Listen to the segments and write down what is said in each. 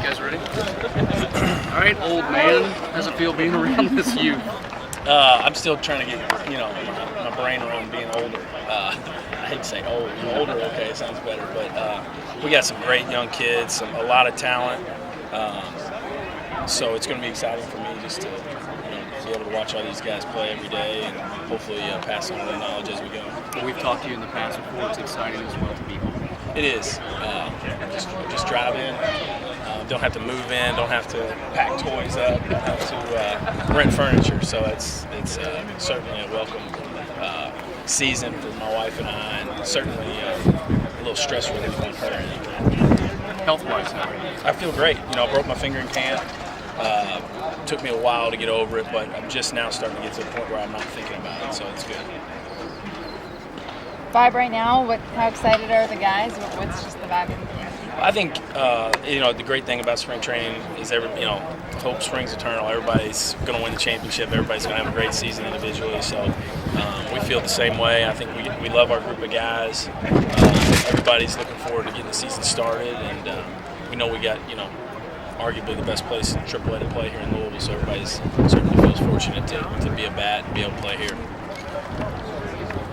guys ready? All right, old man. How's it feel being around this youth? I'm still trying to get, my brain around being older. I hate to say old. Older, okay, it sounds better. But we got some great young kids, a lot of talent. So it's going to be exciting for me just to be able to watch all these guys play every day and hopefully pass on the knowledge as we go. Well, we've talked to you in the past before. It's exciting as well to be home. It is. Just drive in. Don't have to move in. Don't have to pack toys up. Don't have to rent furniture. So it's certainly a welcome season for my wife and I, and certainly a little stress relief on her. Health-wise, how are you? I feel great. I broke my finger in camp. Took me a while to get over it, but I'm just now starting to get to the point where I'm not thinking about it, so it's good. Vibe right now? How excited are the guys? What's just the vibe? I think the great thing about spring training is hope springs eternal. Everybody's going to win the championship. Everybody's going to have a great season individually. So we feel the same way. I think we love our group of guys. Everybody's looking forward to getting the season started, and we know we got arguably the best place in AAA to play here in Louisville. So everybody certainly feels fortunate to be a Bat and be able to play here.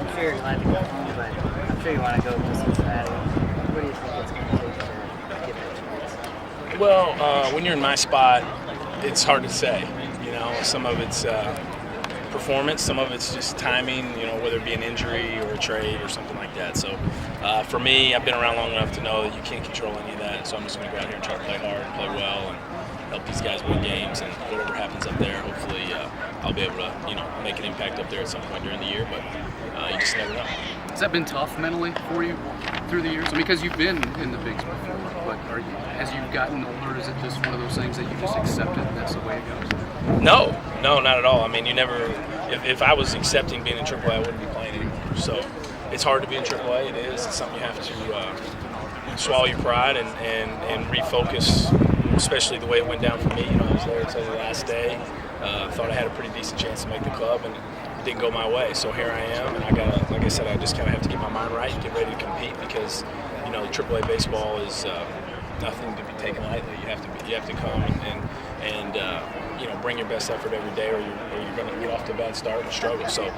I'm sure you're glad to go home, but I'm sure you want to go to Cincinnati. What do you think it's going to take to get that chance? Well, when you're in my spot, it's hard to say. Some of it's performance, some of it's just timing, whether it be an injury or a trade or something like that. So for me, I've been around long enough to know that you can't control any of that. So I'm just going to go out here and try to play hard and play well and help these guys win games. And whatever happens up there, hopefully I'll be able to, make an impact up there at some point during the year. But you just never know. Has that been tough mentally for you through the years? Because you've been in the bigs before, but as you've gotten older, is it just one of those things that you just accepted and that's the way it goes? No, not at all. I mean, you never. If I was accepting being in AAA, I wouldn't be playing anymore. So it's hard to be in AAA. It is. It's something you have to swallow your pride and refocus. Especially the way it went down for me. I was there until the last day. Thought I had a pretty decent chance to make the club, and it didn't go my way. So here I am, and like I said, I just kind of have to get my mind right and get ready to compete because, AAA baseball is nothing to be taken lightly. You have to come and bring your best effort every day, or you're going to get off to a bad start and struggle. So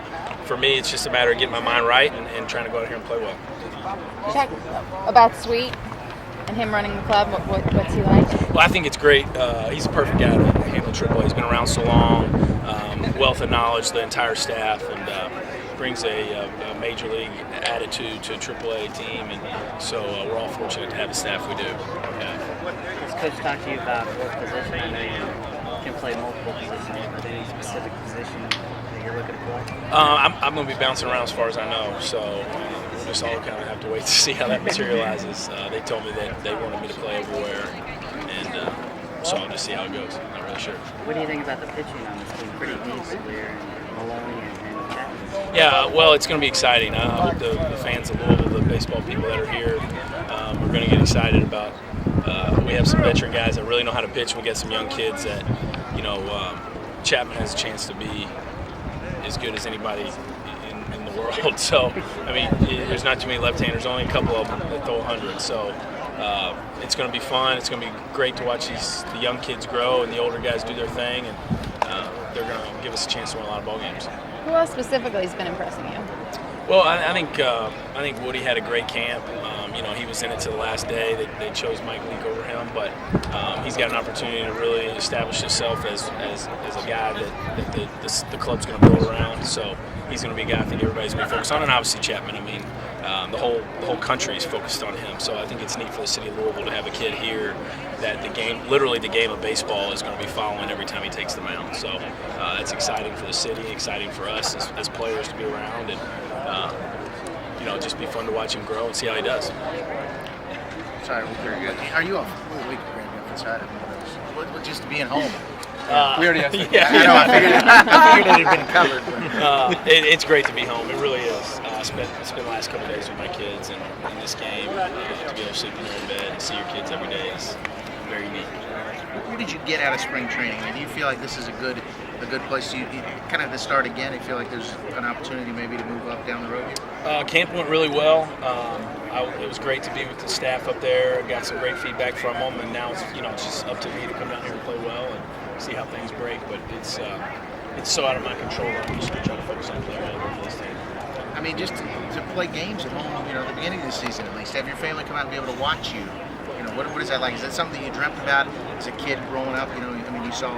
for me, it's just a matter of getting my mind right and trying to go out here and play well. Check about Sweet and him running the club. What's he like? Well, I think it's great. He's a perfect guy to handle AAA. He's been around so long, wealth of knowledge, the entire staff, and brings a major league attitude to a AAA team. And so we're all fortunate to have the staff we do. Has Coach talked to you about what position? I know you can play multiple positions, but any specific position that you're looking for? I'm going to be bouncing around as far as I know, so we'll just all kind of have to wait to see how that materializes. They told me that they wanted me to play everywhere, and so I'll just see how it goes. I'm not really sure. What do you think about the pitching on this team? Pretty deep here, and Maloney and Chapman. Yeah, well, it's going to be exciting. I hope the fans of Louisville, the baseball people that are here, are going to get excited about. We have some veteran guys that really know how to pitch. We got some young kids that, Chapman has a chance to be as good as anybody in the world. So, I mean, there's not too many left-handers, only a couple of them that throw 100. So it's going to be fun. It's going to be great to watch the young kids grow and the older guys do their thing, and they're going to give us a chance to win a lot of ball games. Who else specifically has been impressing you? Well, I think Woody had a great camp. He was in it to the last day. They chose Mike Leake over him, but he's got an opportunity to really establish himself as a guy that the club's going to build around. So he's going to be a guy I think everybody's going to be focused on, and obviously Chapman. I mean, the whole country is focused on him. So I think it's neat for the city of Louisville to have a kid here that the game of baseball is going to be following every time he takes the mound. So it's exciting for the city, exciting for us as players to be around, and just be fun to watch him grow and see how he does. Sorry, very good. Are you off? We can inside it. Just being home. We already asked. Yeah. I figured it had been covered. But. It's great to be home. It really is. I spent the last couple of days with my kids, and in this game, to be able to sleep in your own bed and see your kids every day is very neat. What did you get out of spring training? Do you feel like this is a good a good place? You kind of to start again. You feel like there's an opportunity maybe to move up down the road? Camp went really well. It was great to be with the staff up there. I got some great feedback from them, and now it's just up to me to come down here and play well and see how things break. But it's so out of my control. I'm just trying to focus on playing well for this team. I mean, just to play games at home, at the beginning of the season at least, have your family come out and be able to watch you. What is that like? Is that something you dreamt about as a kid growing up? You saw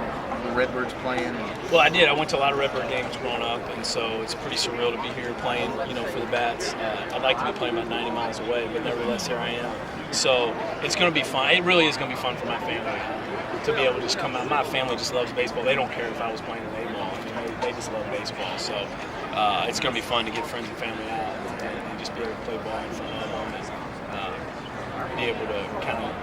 the Redbirds playing. Well, I did. I went to a lot of Redbird games growing up, and so it's pretty surreal to be here playing, for the Bats. I'd like to be playing about 90 miles away, but nevertheless, here I am. So it's going to be fun. It really is going to be fun for my family to be able to just come out. My family just loves baseball. They don't care if I was playing an A-ball. They just love baseball. So it's going to be fun to get friends and family out and just be able to play ball in front of them and be able to kind of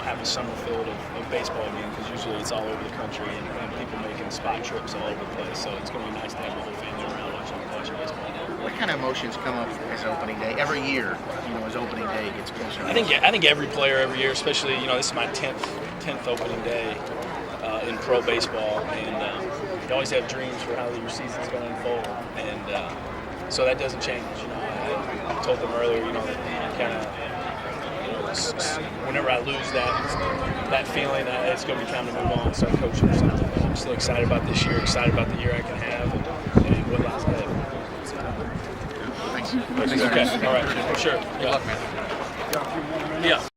have a summer field of baseball again, because usually it's all over the country and people making spot trips all over the place. So it's going to be nice to have the whole family around watching baseball. What kind of emotions come up as opening day every year? As opening day gets closer. I think every player every year, especially this is my 10th opening day in pro baseball, and you always have dreams for how your season's going to unfold, and so that doesn't change. I told them earlier, that kind of. Whenever I lose that feeling, it's going to be time to move on and start coaching or something. But I'm still excited about this year, excited about the year I can have, and what lies ahead. Thanks. Okay. All right. Sure. Good luck, man. Yeah.